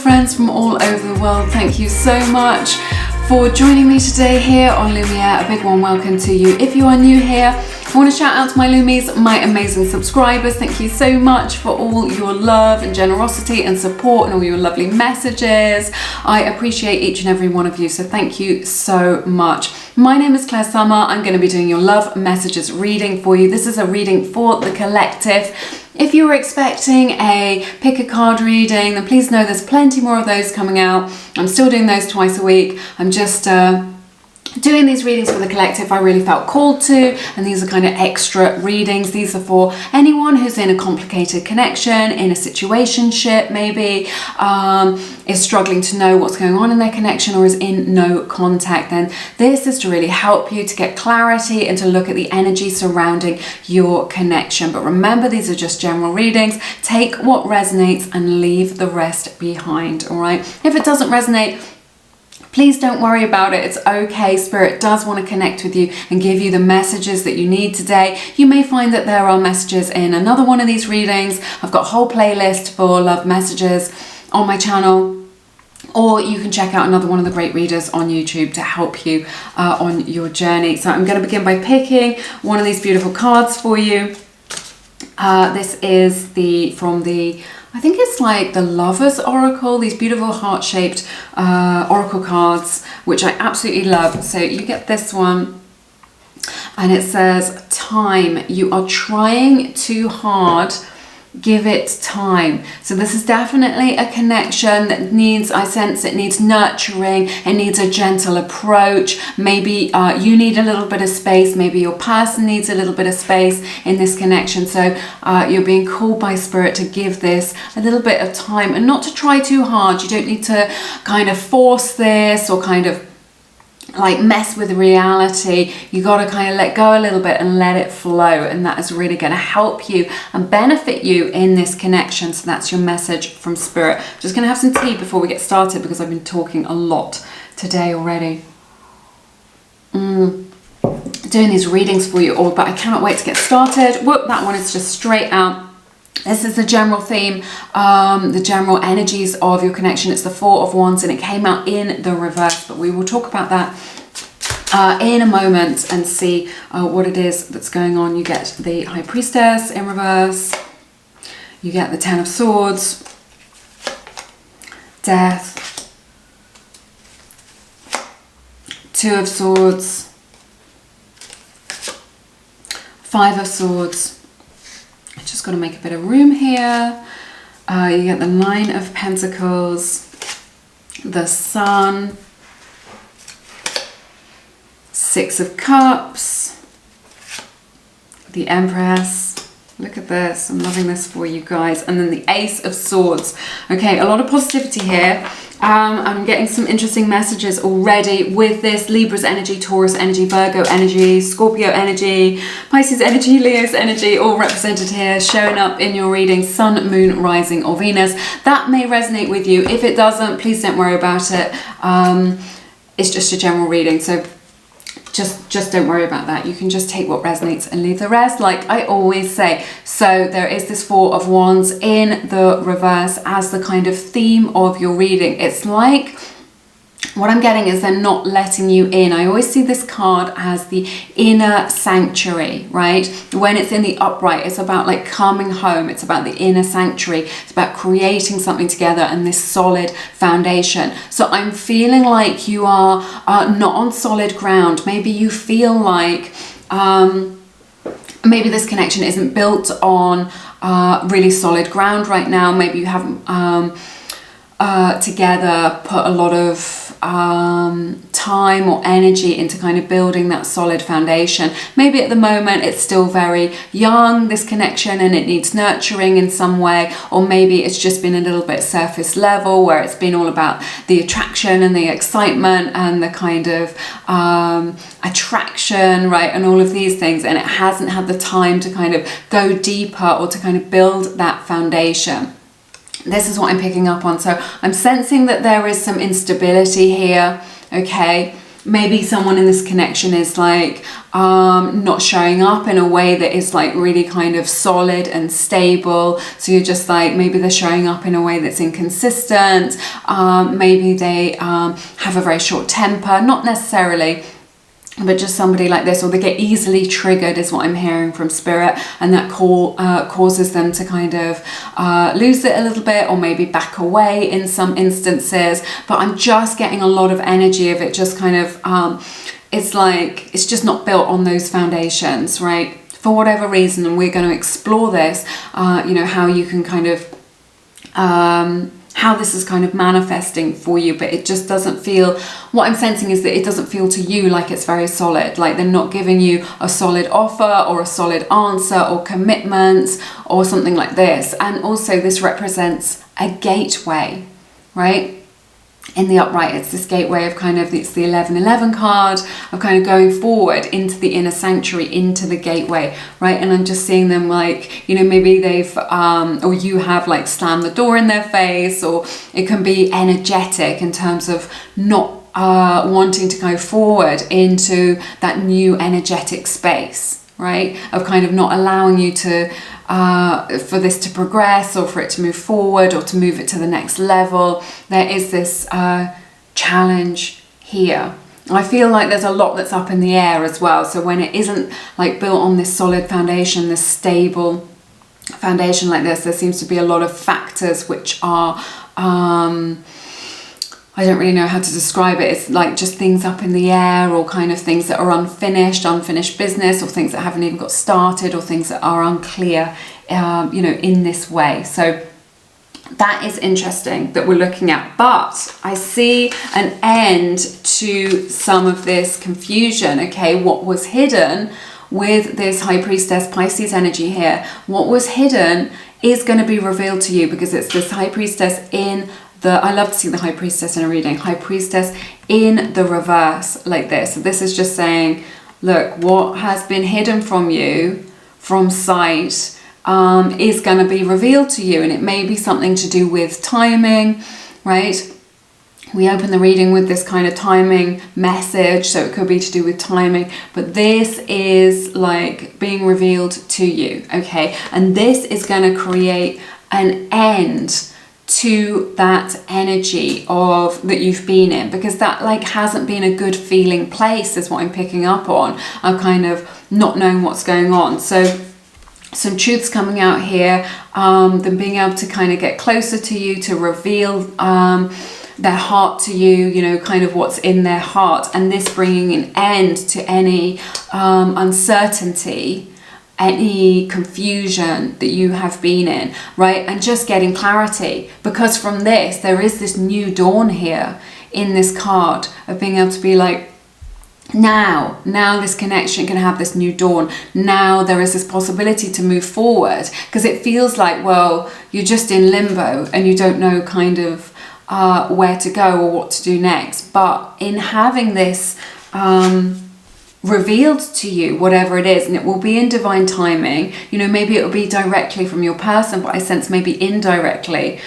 friends from all over the world. Thank you so much for joining me today here on Lumiere. A big warm welcome to you. If you are new here, I want to shout out to my Lumies, my amazing subscribers. Thank you so much for all your love and generosity and support and all your lovely messages. I appreciate each and every one of you, so thank you so much. My name is Claire Summer. I'm going to be doing your love messages reading for you. This is a reading for the collective. If you were expecting a pick a card reading, then please know there's plenty more of those coming out. I'm still doing those twice a week. I'm just doing these readings for the collective. I really felt called to, and these are kind of extra readings. These are for anyone who's in a complicated connection, in a situationship maybe, is struggling to know what's going on in their connection, or is in no contact. Then this is to really help you to get clarity and to look at the energy surrounding your connection. But remember, these are just general readings. Take what resonates and leave the rest behind, all right? If it doesn't resonate, please don't worry about it. It's okay. Spirit does want to connect with you and give you the messages that you need today. You may find that there are messages in another one of these readings. I've got a whole playlist for love messages on my channel, or you can check out another one of the great readers on YouTube to help you on your journey. So I'm going to begin by picking one of these beautiful cards for you. This is from the I think it's like the Lover's Oracle, these beautiful heart-shaped oracle cards, which I absolutely love. So you get this one, and it says, time. You are trying too hard. Give it time. So this is definitely a connection that needs, I sense it needs nurturing. It needs a gentle approach. Maybe you need a little bit of space. Maybe your person needs a little bit of space in this connection. So you're being called by Spirit to give this a little bit of time and not to try too hard. You don't need to kind of force this or kind of like mess with reality. You got to kind of let go a little bit and let it flow, and that is really going to help you and benefit you in this connection. So that's your message from Spirit. I'm just going to have some tea before we get started because I've been talking a lot today already. Doing these readings for you all, but I cannot wait to get started. Whoop, that one is just straight out. This is the general theme, the general energies of your connection. It's the Four of Wands, and it came out in the reverse, but we will talk about that in a moment and see what it is that's going on. You get the High Priestess in reverse. You get the Ten of Swords, Death, Two of Swords, Five of Swords. Just got to make a bit of room here. You get the Nine of Pentacles, the Sun, Six of Cups, the Empress. Look at this. I'm loving this for you guys. And then the Ace of Swords. Okay, a lot of positivity here. I'm getting some interesting messages already with this. Libra's energy, Taurus energy, Virgo energy, Scorpio energy, Pisces energy, Leo's energy, all represented here, showing up in your reading. Sun, Moon, Rising, or Venus. That may resonate with you. If it doesn't, please don't worry about it. It's just a general reading, so just don't worry about that. You can just take what resonates and leave the rest, like I always say. So there is this Four of Wands in the reverse as the kind of theme of your reading. It's like, what I'm getting is they're not letting you in. I always see this card as the inner sanctuary, right? When it's in the upright, it's about like coming home. It's about the inner sanctuary. It's about creating something together and this solid foundation. So I'm feeling like you are not on solid ground. Maybe you feel like maybe this connection isn't built on really solid ground right now. Maybe you haven't together put a lot of time or energy into kind of building that solid foundation. Maybe at the moment it's still very young, this connection, and it needs nurturing in some way, or maybe it's just been a little bit surface level where it's been all about the attraction and the excitement and the kind of attraction, right, and all of these things, and it hasn't had the time to kind of go deeper or to kind of build that foundation. This is what I'm picking up on. So I'm sensing that there is some instability here, okay? maybe someone in this connection is like not showing up in a way that is like really kind of solid and stable. So you're just like, maybe they're showing up in a way that's inconsistent. Maybe they have a very short temper, not necessarily, but just somebody like this, or they get easily triggered is what I'm hearing from spirit, and that causes them to kind of lose it a little bit, or maybe back away in some instances. But I'm just getting a lot of energy of it just kind of it's like it's just not built on those foundations, right, for whatever reason. And we're going to explore this, you know, how you can kind of how this is kind of manifesting for you. But it just doesn't feel, what I'm sensing is that it doesn't feel to you like it's very solid, like they're not giving you a solid offer or a solid answer or commitments or something like this. And also this represents a gateway, right? In the upright, it's this gateway of kind of, it's the 1111 card of kind of going forward into the inner sanctuary, into the gateway, right? And I'm just seeing them like, you know, maybe they've or you have like slammed the door in their face, or it can be energetic in terms of not wanting to go forward into that new energetic space, right? Of kind of not allowing you to for this to progress, or for it to move forward, or to move it to the next level. There is this challenge here. I feel like there's a lot that's up in the air as well. So when it isn't like built on this solid foundation, this stable foundation like this, there seems to be a lot of factors which are I don't really know how to describe it. It's like just things up in the air, or kind of things that are unfinished business, or things that haven't even got started, or things that are unclear, you know, in this way. So that is interesting that we're looking at. But I see an end to some of this confusion. Okay, what was hidden with this High Priestess Pisces energy here, what was hidden is going to be revealed to you, because it's this High Priestess in I love to see the High Priestess in a reading. High Priestess in the reverse like this. So this is just saying, look, what has been hidden from you, from sight, is going to be revealed to you. And it may be something to do with timing, right? We open the reading with this kind of timing message, so it could be to do with timing. But this is like being revealed to you, okay? And this is going to create an end to that energy of that you've been in, because that like hasn't been a good feeling place is what I'm picking up on. I'm kind of not knowing what's going on. So some truths coming out here, them being able to kind of get closer to you, to reveal their heart to you, you know, kind of what's in their heart, and this bringing an end to any uncertainty, any confusion that you have been in, right? And just getting clarity, because from this there is this new dawn here in this card of being able to be like, now this connection can have this new dawn. Now there is this possibility to move forward, because it feels like, well, you're just in limbo and you don't know kind of where to go or what to do next. But in having this revealed to you, whatever it is, and it will be in divine timing, you know, maybe it will be directly from your person, but I sense maybe indirectly,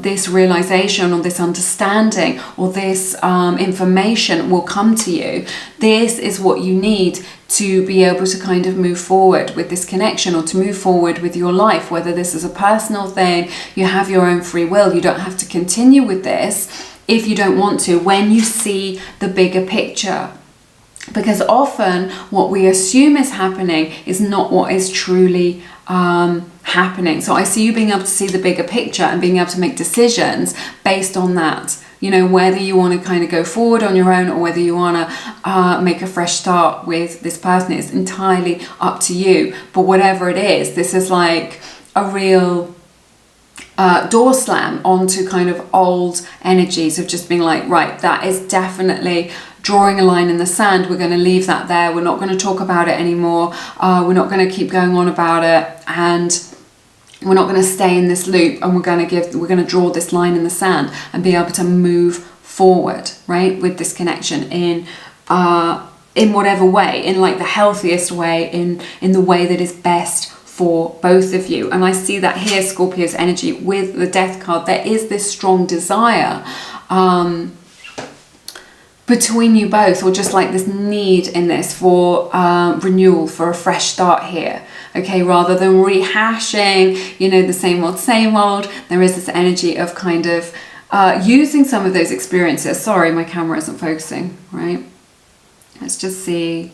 this realization or this understanding or this information will come to you. This is what you need to be able to kind of move forward with this connection, or to move forward with your life, whether this is a personal thing, you have your own free will, you don't have to continue with this if you don't want to, when you see the bigger picture. Because often what we assume is happening is not what is truly happening. So I see you being able to see the bigger picture and being able to make decisions based on that. You know, whether you want to kind of go forward on your own, or whether you want to make a fresh start with this person, is entirely up to you. But whatever it is, this is like a real door slam onto kind of old energies of just being like, right, that is definitely drawing a line in the sand. We're going to leave that there. We're not going to talk about it anymore. We're not going to keep going on about it, and we're not going to stay in this loop, and we're going to draw this line in the sand and be able to move forward, right, with this connection in whatever way, in like the healthiest way, in the way that is best for both of you. And I see that here, Scorpio's energy with the Death card, there is this strong desire between you both, or just like this need in this for renewal, for a fresh start here, okay, rather than rehashing, you know, the same old. There is this energy of kind of using some of those experiences. Sorry, my camera isn't focusing, right? Let's just see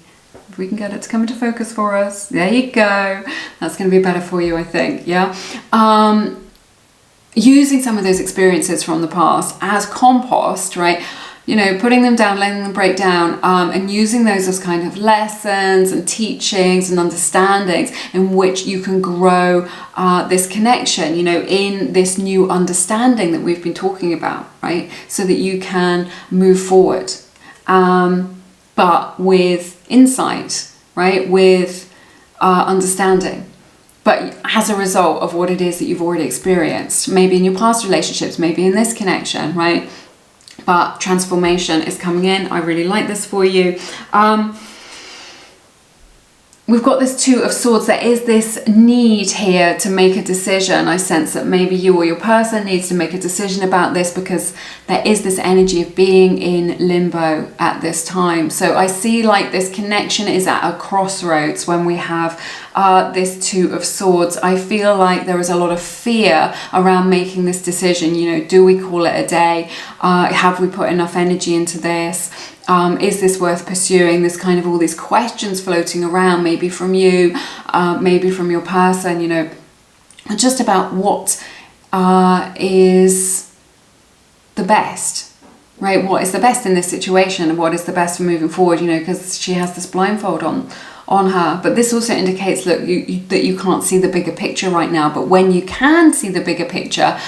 if we can get it to come into focus for us. There you go. That's going to be better for you, I think. Yeah. Using some of those experiences from the past as compost, right? You know, putting them down, letting them break down, and using those as kind of lessons and teachings and understandings in which you can grow this connection, you know, in this new understanding that we've been talking about, right? So that you can move forward, but with insight, right? With understanding. But as a result of what it is that you've already experienced, maybe in your past relationships, maybe in this connection, right? But transformation is coming in. I really like this for you. We've got this Two of Swords. There is this need here to make a decision. I sense that maybe you or your person needs to make a decision about this, because there is this energy of being in limbo at this time. So I see like this connection is at a crossroads when we have this Two of Swords. I feel like there is a lot of fear around making this decision. You know, do we call it a day? Have we put enough energy into this? Is this worth pursuing? There's kind of all these questions floating around, maybe from you, maybe from your person, you know, just about what is the best, right? What is the best in this situation, and what is the best for moving forward, you know, because she has this blindfold on her. But this also indicates, look, that you can't see the bigger picture right now. But when you can see the bigger picture,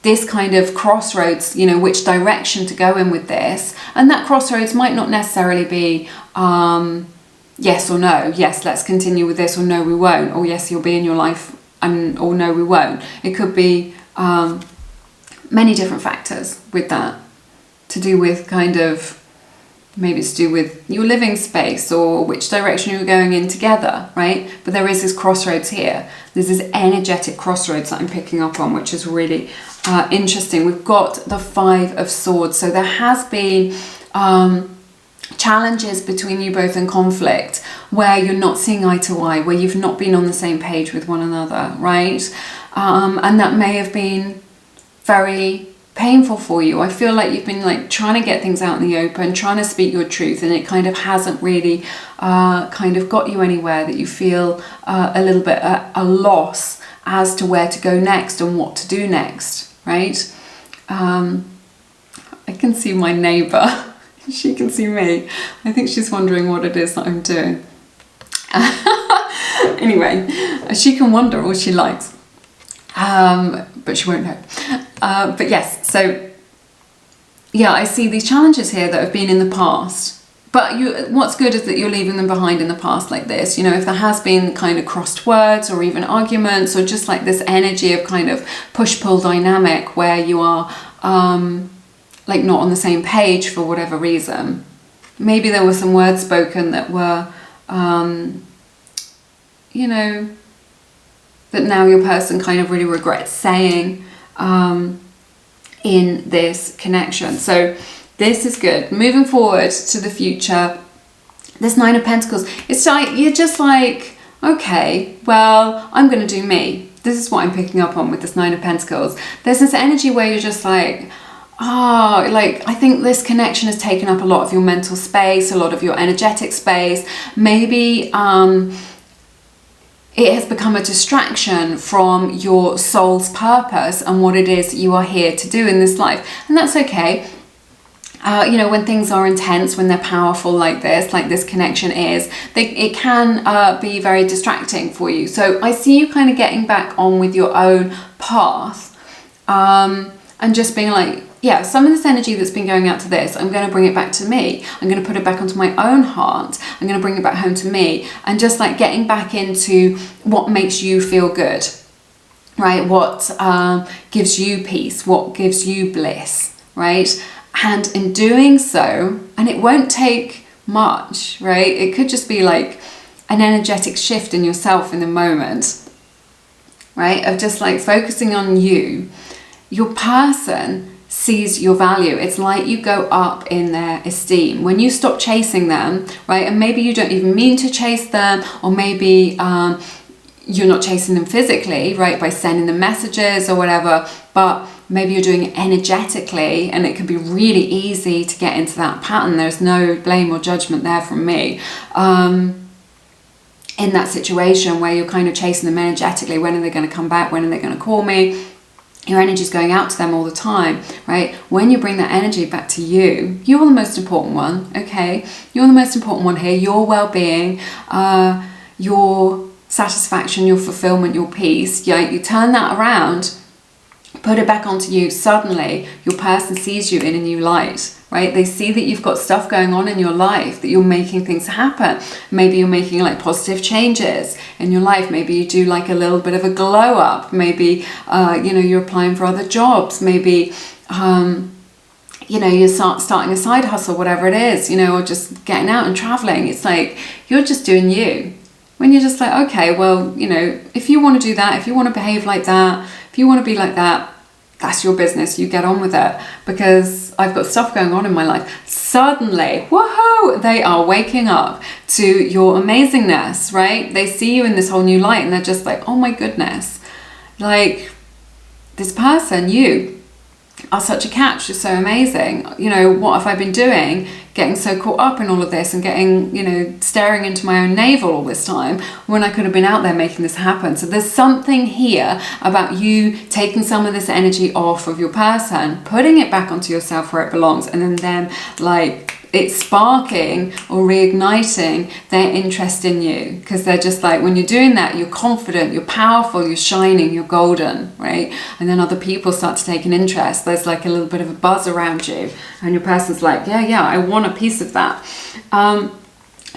this kind of crossroads, you know, which direction to go in with this. And that crossroads might not necessarily be yes or no. Yes, let's continue with this, or no, we won't. Or yes, you'll be in your life, and or no, we won't. It could be many different factors with that, to do with kind of, maybe it's to do with your living space or which direction you're going in together, right? But there is this crossroads here. There's this energetic crossroads that I'm picking up on, which is really interesting. We've got the Five of Swords. So there has been challenges between you both in conflict, where you're not seeing eye to eye, where you've not been on the same page with one another, right? And that may have been very painful for you. I feel like you've been like trying to get things out in the open, trying to speak your truth, and it kind of hasn't really kind of got you anywhere, that you feel a little bit a loss as to where to go next and what to do next, right? I can see my neighbour. She can see me. I think she's wondering what it is that I'm doing. Anyway, she can wonder all she likes, but she won't know. But yes, so yeah, I see these challenges here that have been in the past. But what's good is that you're leaving them behind in the past like this. You know, if there has been kind of crossed words or even arguments, or just like this energy of kind of push-pull dynamic where you are like not on the same page for whatever reason. Maybe there were some words spoken that were, you know, that now your person kind of really regrets saying in this connection. So this is good. Moving forward to the future, this Nine of Pentacles, it's like, you're just like, okay, well, I'm going to do me. This is what I'm picking up on with this Nine of Pentacles. There's this energy where you're just like, oh, like, I think this connection has taken up a lot of your mental space, a lot of your energetic space. Maybe it has become a distraction from your soul's purpose and what it is you are here to do in this life. And that's okay. You know, when things are intense, when they're powerful like this connection is, it can be very distracting for you. So I see you kind of getting back on with your own path, and just being like, yeah, some of this energy that's been going out to this, I'm going to bring it back to me. I'm going to put it back onto my own heart. I'm going to bring it back home to me, and just like getting back into what makes you feel good, right? What gives you peace? What gives you bliss, right? And in doing so, and it won't take much, right? It could just be like an energetic shift in yourself in the moment, right? Of just like focusing on you. Your person sees your value. It's like you go up in their esteem when you stop chasing them, right? And maybe you don't even mean to chase them, or maybe you're not chasing them physically, right, by sending them messages or whatever, but maybe you're doing it energetically, and it can be really easy to get into that pattern. There's no blame or judgment there from me. In that situation where you're kind of chasing them energetically, when are they going to come back? When are they going to call me? Your energy is going out to them all the time, right? When you bring that energy back to you, you're the most important one, okay? You're the most important one here. Your well-being, your satisfaction, your fulfillment, your peace. You turn that around, put it back onto you. Suddenly, your person sees you in a new light, right? They see that you've got stuff going on in your life, that you're making things happen. Maybe you're making like positive changes in your life. Maybe you do like a little bit of a glow up. Maybe, you're applying for other jobs. Maybe, you're starting a side hustle, whatever it is, or just getting out and traveling. It's like, you're just doing you. When you're just like, okay, well, if you want to do that, if you want to behave like that, if you want to be like that, that's your business. You get on with it, because I've got stuff going on in my life. Suddenly, woohoo, they are waking up to your amazingness, right? They see you in this whole new light, and they're just like, oh my goodness, like this person, you are such a catch. You're so amazing. What have I been doing? Getting so caught up in all of this and getting, staring into my own navel all this time, when I could have been out there making this happen. So there's something here about you taking some of this energy off of your person, putting it back onto yourself where it belongs, and then them like it's sparking or reigniting their interest in you, because they're just like, when you're doing that, you're confident, you're powerful, you're shining, you're golden, right? And then other people start to take an interest. There's like a little bit of a buzz around you, and your person's like, yeah, I want a piece of that.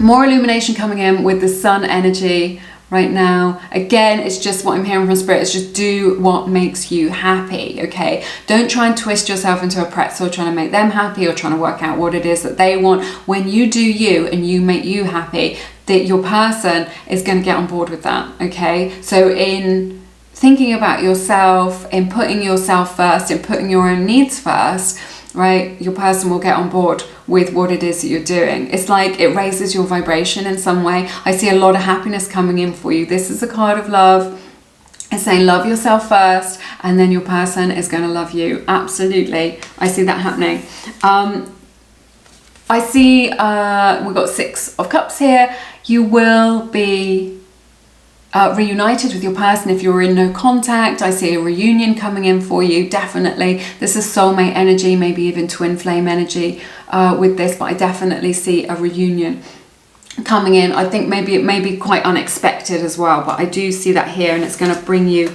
More illumination coming in with the sun energy right now. Again, it's just what I'm hearing from Spirit. It's just do what makes you happy, okay? Don't try and twist yourself into a pretzel trying to make them happy, or trying to work out what it is that they want. When you do you and you make you happy, that your person is going to get on board with that, okay? So in thinking about yourself, in putting yourself first, in putting your own needs first, right, your person will get on board with what it is that you're doing. It's like it raises your vibration in some way. I see a lot of happiness coming in for you. This is a card of love. It's saying love yourself first, and then your person is going to love you. Absolutely. I see that happening. I see we've got 6 of Cups here. You will be reunited with your person if you're in no contact. I see a reunion coming in for you, definitely. This is soulmate energy, maybe even twin flame energy with this, but I definitely see a reunion coming in. I think maybe it may be quite unexpected as well, but I do see that here, and it's going to bring you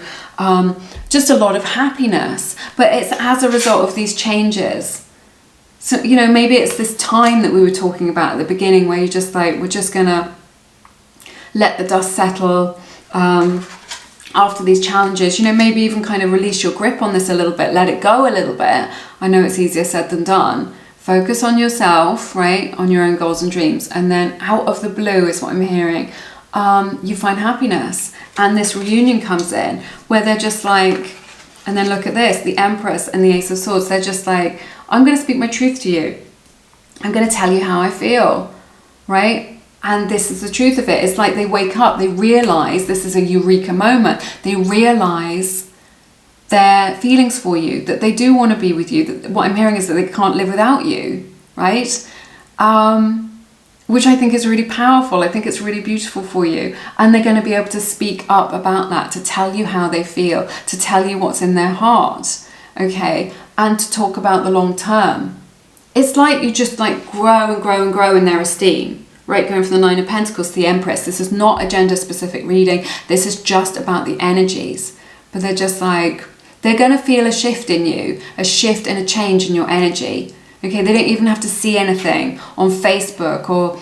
just a lot of happiness, but it's as a result of these changes. So, maybe it's this time that we were talking about at the beginning, where you're just like, we're just going to let the dust settle after these challenges, maybe even kind of release your grip on this a little bit, let it go a little bit. I know it's easier said than done. Focus on yourself, right, on your own goals and dreams, and then out of the blue is what I'm hearing, you find happiness, and this reunion comes in where they're just like, and then look at this, the Empress and the Ace of Swords, they're just like, I'm going to speak my truth to you, I'm going to tell you how I feel, right? And this is the truth of it. It's like they wake up, they realize, this is a eureka moment, they realize their feelings for you, that they do want to be with you, that what I'm hearing is that they can't live without you, right? Which I think is really powerful. I think it's really beautiful for you. And they're going to be able to speak up about that, to tell you how they feel, to tell you what's in their heart, okay? And to talk about the long term. It's like you just like grow and grow and grow in their esteem. Right, going from the Nine of Pentacles to the Empress. This is not a gender-specific reading. This is just about the energies. But they're just like, they're going to feel a shift in you, a shift and a change in your energy. Okay, they don't even have to see anything on Facebook or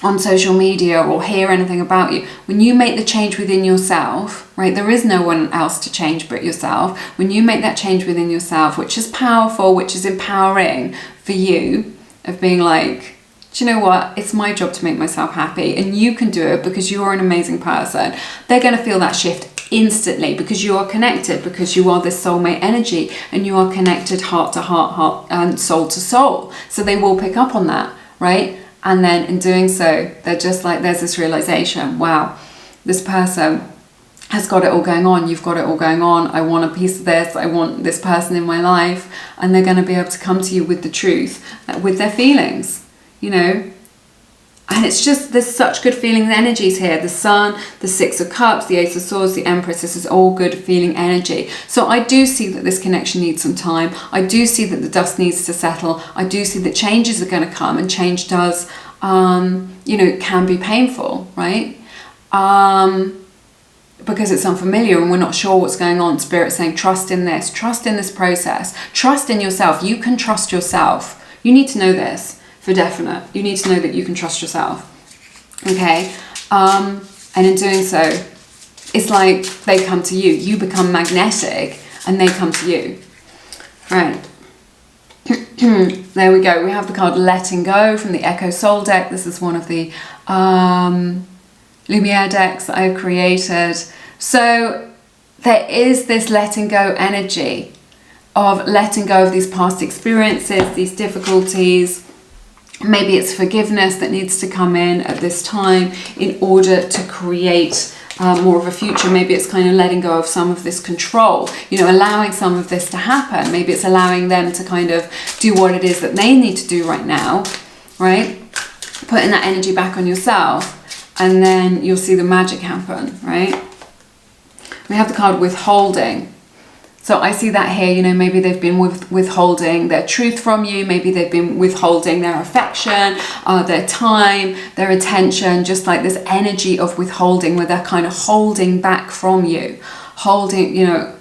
on social media or hear anything about you. When you make the change within yourself, right, there is no one else to change but yourself. When you make that change within yourself, which is powerful, which is empowering for you, of being like, do you know what? It's my job to make myself happy, and you can do it because you're an amazing person. They're going to feel that shift instantly, because you are connected, because you are this soulmate energy, and you are connected heart to heart, and soul to soul. So they will pick up on that, right? And then in doing so, they're just like, there's this realization, wow, this person has got it all going on, you've got it all going on, I want a piece of this, I want this person in my life. And they're going to be able to come to you with the truth, with their feelings, you know. And it's just, there's such good feeling energies here. The Sun, the Six of Cups, the Ace of Swords, the Empress, this is all good feeling energy. So I do see that this connection needs some time. I do see that the dust needs to settle. I do see that changes are going to come, and change does, you know, can be painful, right? Because it's unfamiliar and we're not sure what's going on. Spirit's saying, trust in this process, trust in yourself. You can trust yourself. You need to know this for definite. You need to know that you can trust yourself. Okay. And in doing so, it's like they come to you. You become magnetic and they come to you. Right. There we go. We have the card Letting Go from the Echo Soul deck. This is one of the Lumiere decks that I've created. So there is this letting go energy of letting go of these past experiences, these difficulties. Maybe it's forgiveness that needs to come in at this time in order to create more of a future. Maybe it's kind of letting go of some of this control, you know, allowing some of this to happen. Maybe it's allowing them to kind of do what it is that they need to do right now, right? Putting that energy back on yourself. And then you'll see the magic happen, right? We have the card Withholding. So I see that here, you know, maybe they've been withholding their truth from you. Maybe they've been withholding their affection, their time, their attention, just like this energy of withholding where they're kind of holding back from you. Holding, you know,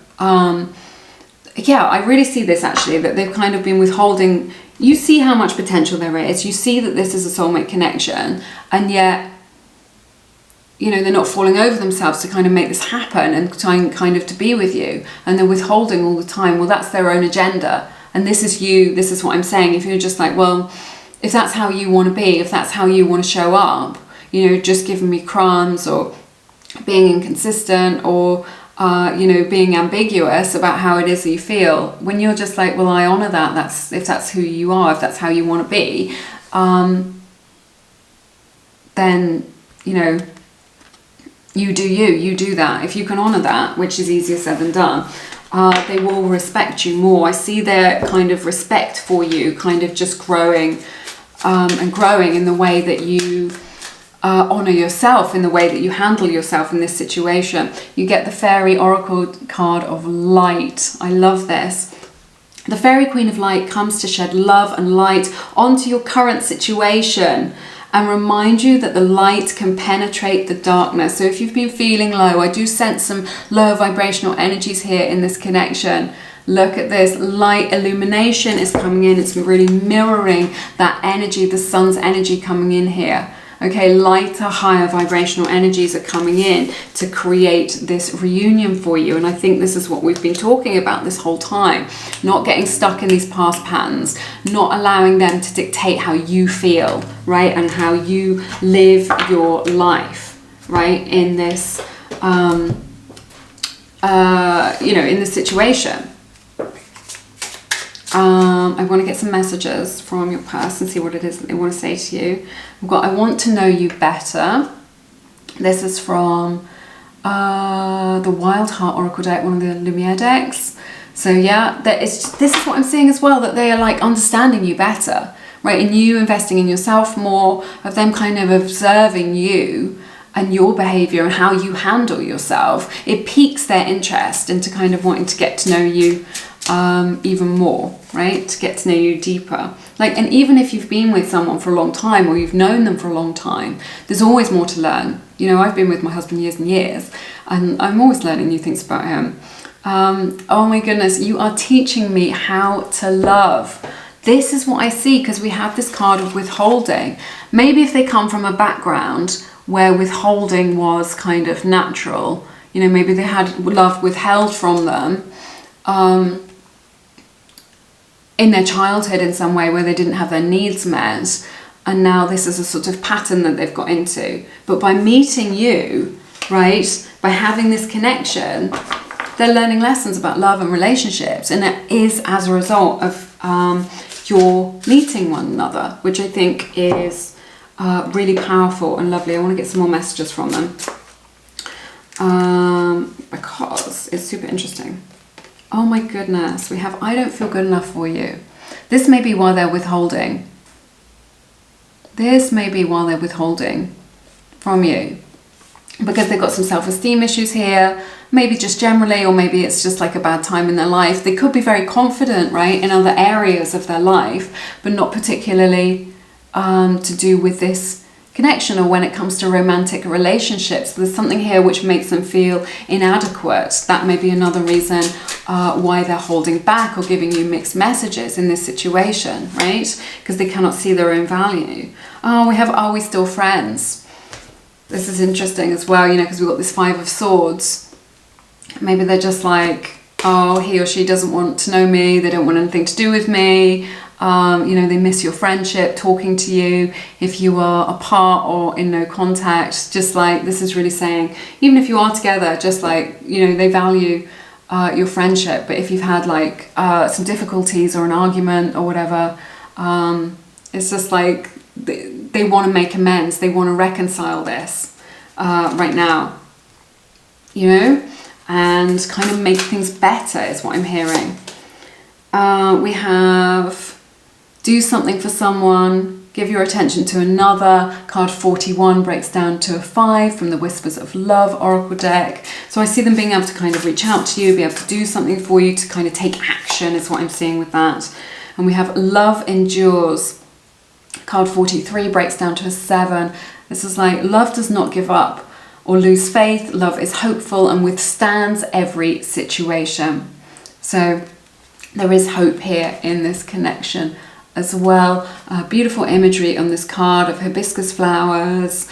yeah, I really see this actually, that they've kind of been withholding. You see how much potential there is. You see that this is a soulmate connection, and yet, you know, they're not falling over themselves to kind of make this happen and trying kind of to be with you, and they're withholding all the time. Well, that's their own agenda, and this is you. This is what I'm saying. If you're just like, well, if that's how you want to be, if that's how you want to show up, you know, just giving me crumbs or being inconsistent or you know, being ambiguous about how it is that you feel, when you're just like, well, I honor that, that's, if that's who you are, if that's how you want to be, then, you know, you do that. If you can honor that, which is easier said than done, they will respect you more. I see their kind of respect for you kind of just growing and growing in the way that you honor yourself, in the way that you handle yourself in this situation. You get the Fairy Oracle card of Light. I love this. The Fairy Queen of Light comes to shed love and light onto your current situation and remind you that the light can penetrate the darkness. So if you've been feeling low, I do sense some low vibrational energies here in this connection. Look at this, light illumination is coming in. It's really mirroring that energy, the sun's energy coming in here. Okay, lighter, higher vibrational energies are coming in to create this reunion for you. And I think this is what we've been talking about this whole time. Not getting stuck in these past patterns, not allowing them to dictate how you feel, right? And how you live your life, right? In this, you know, in this situation. I want to get some messages from your person, see what it is that they want to say to you. I've got, I want to know you better. This is from the Wild Heart Oracle deck, one of the Lumiere decks. So yeah, this is what I'm seeing as well, that they are like understanding you better, right? And you investing in yourself more, of them kind of observing you and your behavior and how you handle yourself. It piques their interest into kind of wanting to get to know you even more, right? To get to know you deeper. Like, and even if you've been with someone for a long time or you've known them for a long time, there's always more to learn. You know, I've been with my husband years and years, and I'm always learning new things about him. Oh my goodness, you are teaching me how to love. This is what I see, because we have this card of withholding. Maybe if they come from a background where withholding was kind of natural, you know, maybe they had love withheld from them, in their childhood in some way where they didn't have their needs met, and now this is a sort of pattern that they've got into. But by meeting you, right? By having this connection, they're learning lessons about love and relationships, and it is as a result of your meeting one another, which I think is really powerful and lovely. I want to get some more messages from them because it's super interesting. Oh my goodness, we have I don't feel good enough for you. This may be why they're withholding. This may be why they're withholding from you, because they've got some self-esteem issues here, maybe just generally, or maybe it's just like a bad time in their life. They could be very confident, right, in other areas of their life, but not particularly to do with this connection, or when it comes to romantic relationships. There's something here which makes them feel inadequate. That may be another reason why they're holding back or giving you mixed messages in this situation, right? Because they cannot see their own value. Oh, we have, are we still friends? This is interesting as well, you know, because we've got this 5 of Swords. Maybe they're just like, oh, he or she doesn't want to know me. They don't want anything to do with me. You know, they miss your friendship, talking to you if you are apart or in no contact. Just like this is really saying, even if you are together, just like, you know, they value your friendship. But if you've had like some difficulties or an argument or whatever, it's just like they want to make amends. They want to reconcile this right now, you know, and kind of make things better is what I'm hearing. We have do something for someone, give your attention to another. Card 41 breaks down to a 5 from the Whispers of Love Oracle deck. So I see them being able to kind of reach out to you, be able to do something for you, to kind of take action is what I'm seeing with that. And we have Love Endures. Card 43 breaks down to a 7. This is like love does not give up or lose faith. Love is hopeful and withstands every situation. So there is hope here in this connection as well. Beautiful imagery on this card of hibiscus flowers,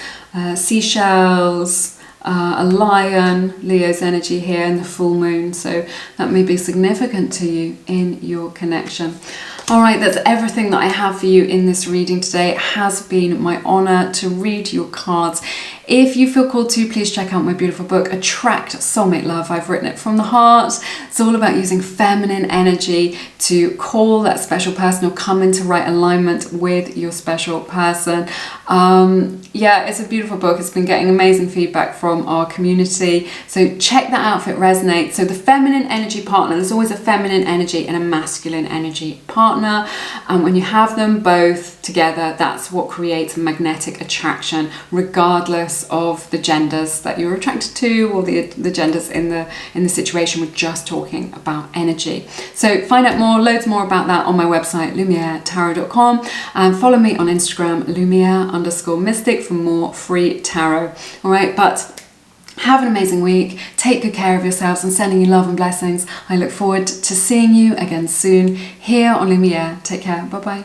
seashells, a lion, Leo's energy here, and the full moon. So that may be significant to you in your connection. All right, that's everything that I have for you in this reading today. It has been my honor to read your cards. If you feel called to, please check out my beautiful book, Attract Soulmate Love. I've written it from the heart. It's all about using feminine energy to call that special person or come into right alignment with your special person. Yeah, it's a beautiful book. It's been getting amazing feedback from our community. So check that out if it resonates. So the feminine energy partner, there's always a feminine energy and a masculine energy partner. And when you have them both together, that's what creates magnetic attraction, regardless of the genders that you're attracted to or the genders in the situation. We're just talking about energy. So find out more, loads more about that on my website, lumieretarot.com, and follow me on Instagram, Lumiere_mystic, for more free tarot. All right, but have an amazing week. Take good care of yourselves and sending you love and blessings. I look forward to seeing you again soon here on Lumiere. Take care. Bye bye.